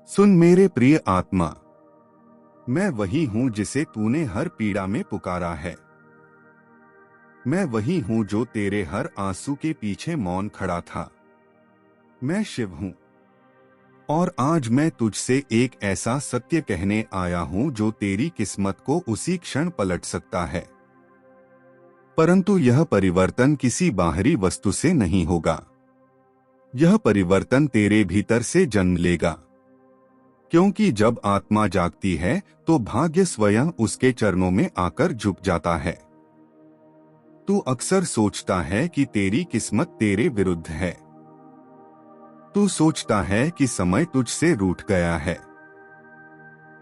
सुन मेरे प्रिय आत्मा, मैं वही हूं जिसे तूने हर पीड़ा में पुकारा है। मैं वही हूं जो तेरे हर आंसू के पीछे मौन खड़ा था। मैं शिव हूं और आज मैं तुझसे एक ऐसा सत्य कहने आया हूं जो तेरी किस्मत को उसी क्षण पलट सकता है। परंतु यह परिवर्तन किसी बाहरी वस्तु से नहीं होगा। यह परिवर्तन तेरे भीतर से जन्म लेगा, क्योंकि जब आत्मा जागती है तो भाग्य स्वयं उसके चरणों में आकर झुक जाता है। तू अक्सर सोचता है कि तेरी किस्मत तेरे विरुद्ध है। तू सोचता है कि समय तुझसे रूठ गया है।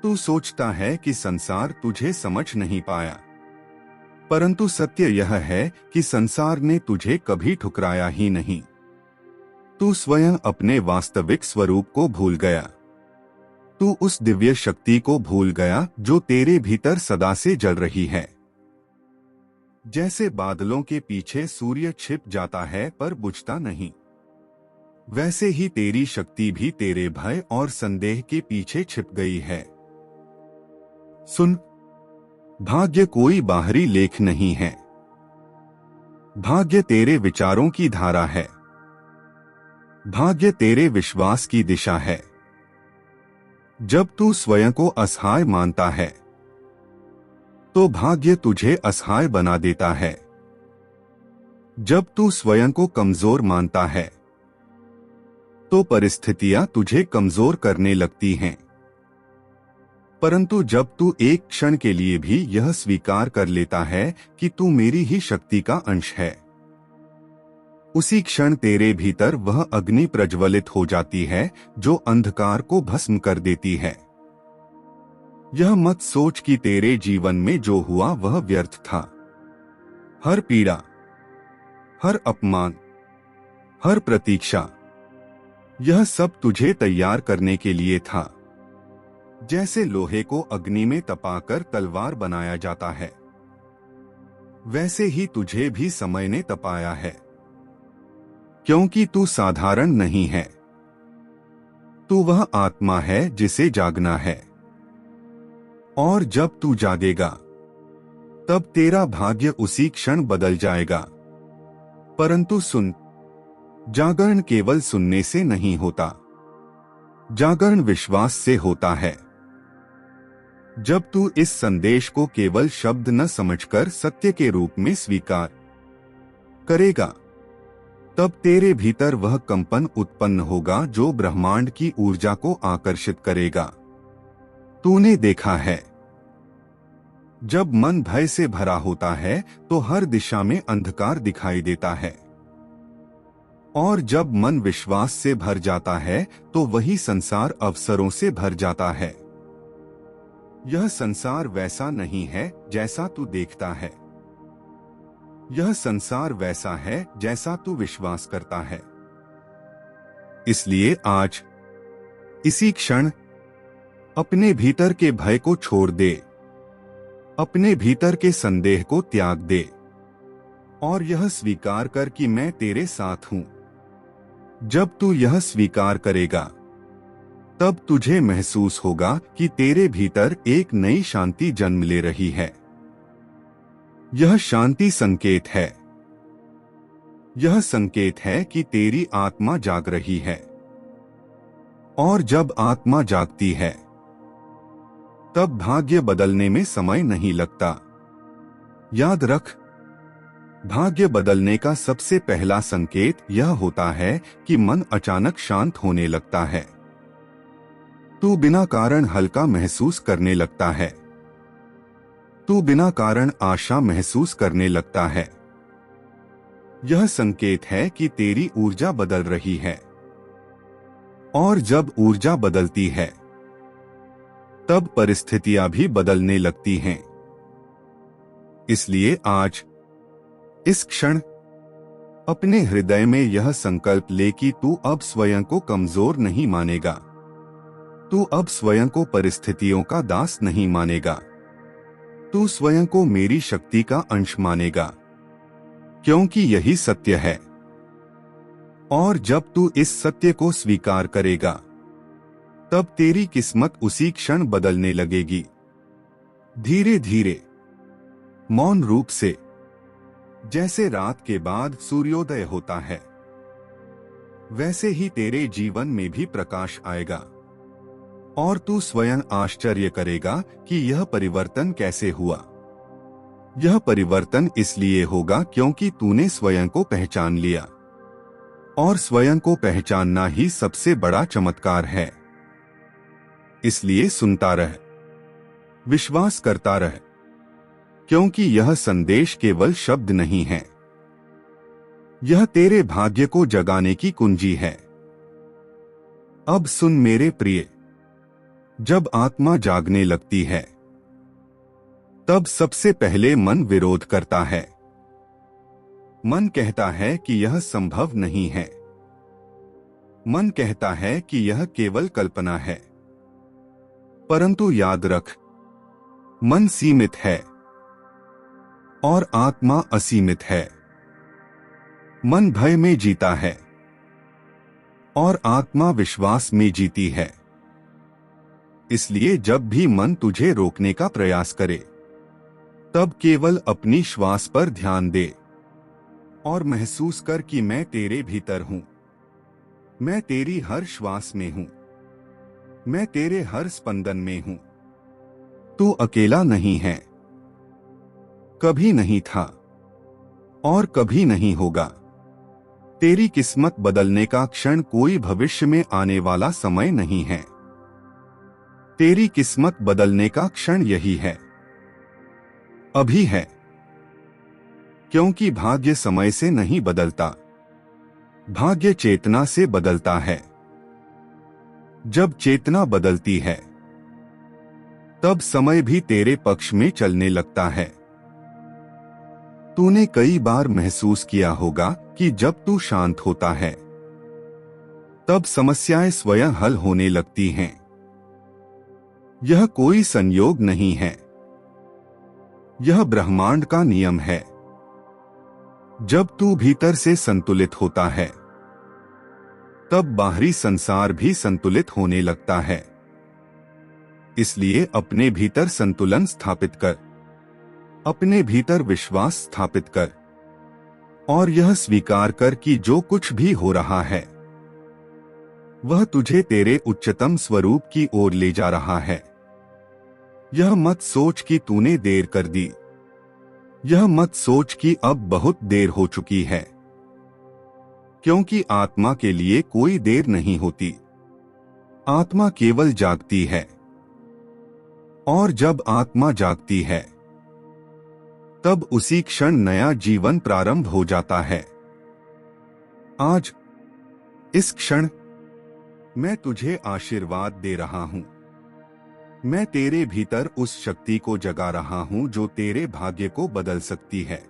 तू सोचता है कि संसार तुझे समझ नहीं पाया। परंतु सत्य यह है कि संसार ने तुझे कभी ठुकराया ही नहीं। तू स्वयं अपने वास्तविक स्वरूप को भूल गया। तू उस दिव्य शक्ति को भूल गया जो तेरे भीतर सदा से जल रही है। जैसे बादलों के पीछे सूर्य छिप जाता है पर बुझता नहीं, वैसे ही तेरी शक्ति भी तेरे भय और संदेह के पीछे छिप गई है। सुन, भाग्य कोई बाहरी लेख नहीं है। भाग्य तेरे विचारों की धारा है। भाग्य तेरे विश्वास की दिशा है। जब तू स्वयं को असहाय मानता है तो भाग्य तुझे असहाय बना देता है। जब तू स्वयं को कमजोर मानता है तो परिस्थितियां तुझे कमजोर करने लगती हैं। परंतु जब तू एक क्षण के लिए भी यह स्वीकार कर लेता है कि तू मेरी ही शक्ति का अंश है, उसी क्षण तेरे भीतर वह अग्नि प्रज्वलित हो जाती है जो अंधकार को भस्म कर देती है। यह मत सोच कि तेरे जीवन में जो हुआ वह व्यर्थ था। हर पीड़ा, हर अपमान, हर प्रतीक्षा, यह सब तुझे तैयार करने के लिए था। जैसे लोहे को अग्नि में तपाकर तलवार बनाया जाता है, वैसे ही तुझे भी समय ने तपाया है। क्योंकि तू साधारण नहीं है। तू वह आत्मा है जिसे जागना है। और जब तू जागेगा तब तेरा भाग्य उसी क्षण बदल जाएगा। परंतु सुन, जागरण केवल सुनने से नहीं होता। जागरण विश्वास से होता है। जब तू इस संदेश को केवल शब्द न समझकर सत्य के रूप में स्वीकार करेगा, तब तेरे भीतर वह कंपन उत्पन्न होगा जो ब्रह्मांड की ऊर्जा को आकर्षित करेगा। तूने देखा है, जब मन भय से भरा होता है तो हर दिशा में अंधकार दिखाई देता है, और जब मन विश्वास से भर जाता है तो वही संसार अवसरों से भर जाता है। यह संसार वैसा नहीं है जैसा तू देखता है। यह संसार वैसा है जैसा तू विश्वास करता है। इसलिए आज, इसी क्षण, अपने भीतर के भय को छोड़ दे। अपने भीतर के संदेह को त्याग दे और यह स्वीकार कर कि मैं तेरे साथ हूं। जब तू यह स्वीकार करेगा तब तुझे महसूस होगा कि तेरे भीतर एक नई शांति जन्म ले रही है। यह शांति संकेत है। यह संकेत है कि तेरी आत्मा जाग रही है। और जब आत्मा जागती है तब भाग्य बदलने में समय नहीं लगता। याद रख, भाग्य बदलने का सबसे पहला संकेत यह होता है कि मन अचानक शांत होने लगता है। तू बिना कारण हल्का महसूस करने लगता है। तू बिना कारण आशा महसूस करने लगता है। यह संकेत है कि तेरी ऊर्जा बदल रही है। और जब ऊर्जा बदलती है तब परिस्थितियां भी बदलने लगती हैं। इसलिए आज, इस क्षण, अपने हृदय में यह संकल्प ले कि तू अब स्वयं को कमजोर नहीं मानेगा। तू अब स्वयं को परिस्थितियों का दास नहीं मानेगा। तू स्वयं को मेरी शक्ति का अंश मानेगा, क्योंकि यही सत्य है। और जब तू इस सत्य को स्वीकार करेगा तब तेरी किस्मत उसी क्षण बदलने लगेगी, धीरे धीरे, मौन रूप से, जैसे रात के बाद सूर्योदय होता है। वैसे ही तेरे जीवन में भी प्रकाश आएगा और तू स्वयं आश्चर्य करेगा कि यह परिवर्तन कैसे हुआ। यह परिवर्तन इसलिए होगा क्योंकि तूने स्वयं को पहचान लिया, और स्वयं को पहचानना ही सबसे बड़ा चमत्कार है। इसलिए सुनता रह, विश्वास करता रह, क्योंकि यह संदेश केवल शब्द नहीं है, यह तेरे भाग्य को जगाने की कुंजी है। अब सुन मेरे प्रिय, जब आत्मा जागने लगती है तब सबसे पहले मन विरोध करता है। मन कहता है कि यह संभव नहीं है। मन कहता है कि यह केवल कल्पना है। परंतु याद रख, मन सीमित है और आत्मा असीमित है। मन भय में जीता है और आत्मा विश्वास में जीती है। इसलिए जब भी मन तुझे रोकने का प्रयास करे, तब केवल अपनी श्वास पर ध्यान दे और महसूस कर कि मैं तेरे भीतर हूं, मैं तेरी हर श्वास में हूं, मैं तेरे हर स्पंदन में हूं। तू अकेला नहीं है, कभी नहीं था और कभी नहीं होगा। तेरी किस्मत बदलने का क्षण कोई भविष्य में आने वाला समय नहीं है। तेरी किस्मत बदलने का क्षण यही है, अभी है। क्योंकि भाग्य समय से नहीं बदलता, भाग्य चेतना से बदलता है। जब चेतना बदलती है, तब समय भी तेरे पक्ष में चलने लगता है। तूने कई बार महसूस किया होगा कि जब तू शांत होता है, तब समस्याएं स्वयं हल होने लगती हैं। यह कोई संयोग नहीं है, यह ब्रह्मांड का नियम है। जब तू भीतर से संतुलित होता है, तब बाहरी संसार भी संतुलित होने लगता है। इसलिए अपने भीतर संतुलन स्थापित कर, अपने भीतर विश्वास स्थापित कर और यह स्वीकार कर कि जो कुछ भी हो रहा है, वह तुझे तेरे उच्चतम स्वरूप की ओर ले जा रहा है। यह मत सोच कि तूने देर कर दी, यह मत सोच कि अब बहुत देर हो चुकी है, क्योंकि आत्मा के लिए कोई देर नहीं होती। आत्मा केवल जागती है, और जब आत्मा जागती है, तब उसी क्षण नया जीवन प्रारंभ हो जाता है। आज, इस क्षण, मैं तुझे आशीर्वाद दे रहा हूं। मैं तेरे भीतर उस शक्ति को जगा रहा हूं जो तेरे भाग्य को बदल सकती है।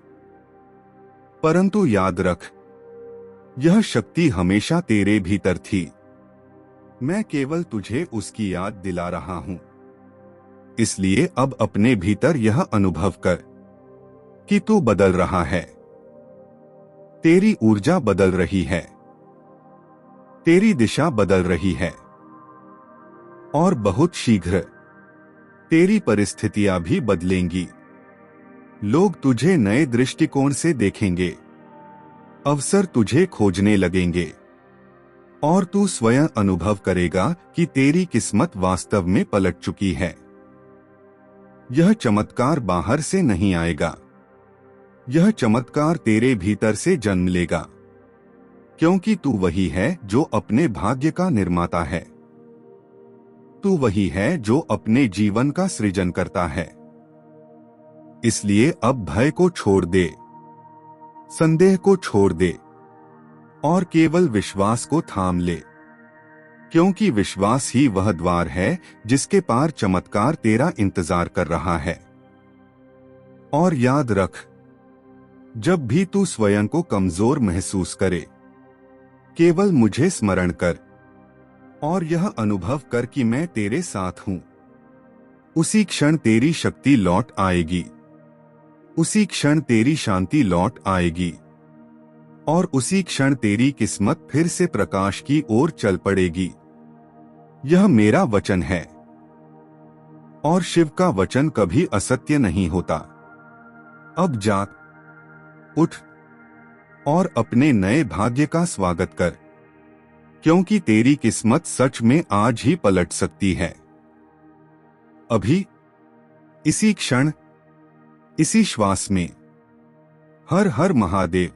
परंतु याद रख, यह शक्ति हमेशा तेरे भीतर थी। मैं केवल तुझे उसकी याद दिला रहा हूं। इसलिए अब अपने भीतर यह अनुभव कर कि तू बदल रहा है। तेरी ऊर्जा बदल रही है, तेरी दिशा बदल रही है, और बहुत शीघ्र तेरी परिस्थितियां भी बदलेंगी। लोग तुझे नए दृष्टिकोण से देखेंगे, अवसर तुझे खोजने लगेंगे, और तू स्वयं अनुभव करेगा कि तेरी किस्मत वास्तव में पलट चुकी है। यह चमत्कार बाहर से नहीं आएगा, यह चमत्कार तेरे भीतर से जन्म लेगा, क्योंकि तू वही है जो अपने भाग्य का निर्माता है। तू वही है जो अपने जीवन का सृजन करता है। इसलिए अब भय को छोड़ दे, संदेह को छोड़ दे और केवल विश्वास को थाम ले, क्योंकि विश्वास ही वह द्वार है जिसके पार चमत्कार तेरा इंतजार कर रहा है। और याद रख, जब भी तू स्वयं को कमजोर महसूस करे, केवल मुझे स्मरण कर और यह अनुभव कर कि मैं तेरे साथ हूं। उसी क्षण तेरी शक्ति लौट आएगी, उसी क्षण तेरी शांति लौट आएगी, और उसी क्षण तेरी किस्मत फिर से प्रकाश की ओर चल पड़ेगी। यह मेरा वचन है और शिव का वचन कभी असत्य नहीं होता। अब जाग उठ और अपने नए भाग्य का स्वागत कर, क्योंकि तेरी किस्मत सच में आज ही पलट सकती है। अभी, इसी क्षण, इसी श्वास में। हर हर महादेव।